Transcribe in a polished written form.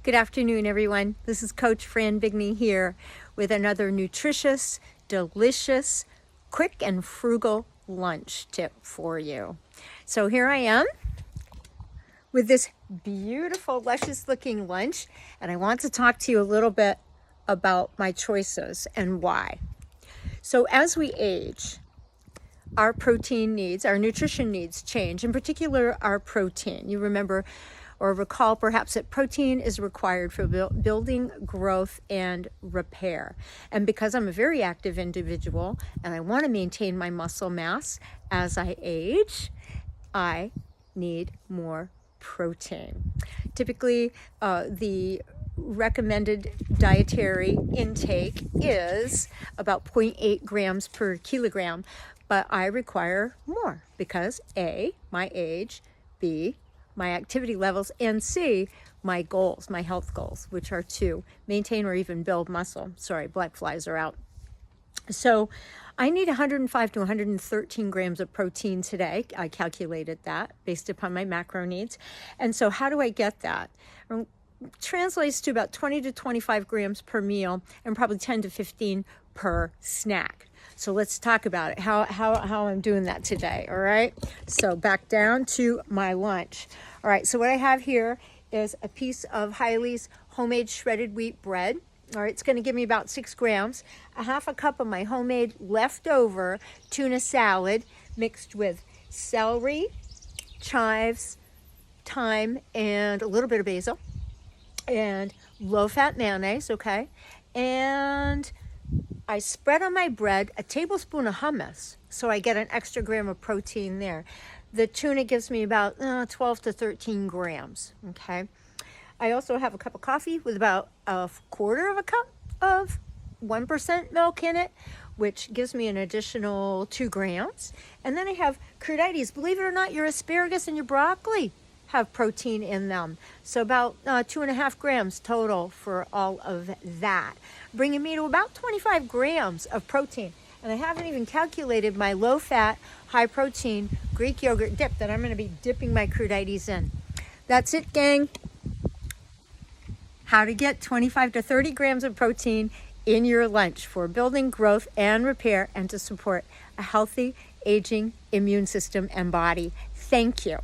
Good afternoon, everyone. This is Coach Fran Bigney here with another nutritious, delicious, quick and frugal lunch tip for you. So here I am with this beautiful, luscious looking lunch, and I want to talk to you a little bit about my choices and why. So as we age, our protein needs, our nutrition needs change, in particular our protein. You remember or recall perhaps that protein is required for building, growth, and repair. And because I'm a very active individual and I want to maintain my muscle mass as I age, I need more protein. Typically, the recommended dietary intake is about 0.8 grams per kilogram, but I require more because A, my age, B, my activity levels, and C, my goals, my health goals, which are to maintain or even build muscle. Sorry, black flies are out. So I need 105 to 113 grams of protein today. I calculated that based upon my macro needs. And so how do I get that? Translates to about 20 to 25 grams per meal and probably 10 to 15 per snack. So let's talk about it, how I'm doing that today, all right? So back down to my lunch. All right, so what I have here is a piece of Hiley's homemade shredded wheat bread. All right, it's gonna give me about 6 grams, a half a cup of my homemade leftover tuna salad mixed with celery, chives, thyme, and a little bit of basil, and low-fat mayonnaise, okay? And I spread on my bread a tablespoon of hummus, so I get an extra gram of protein there. The tuna gives me about 12 to 13 grams, okay? I also have a cup of coffee with about a quarter of a cup of 1% milk in it, which gives me an additional 2 grams. And then I have crudités. Believe it or not, your asparagus and your broccoli have protein in them. So about 2.5 grams total for all of that, bringing me to about 25 grams of protein. And I haven't even calculated my low-fat, high-protein Greek yogurt dip that I'm gonna be dipping my crudités in. That's it, gang. How to get 25 to 30 grams of protein in your lunch for building, growth, and repair, and to support a healthy, aging immune system and body. Thank you.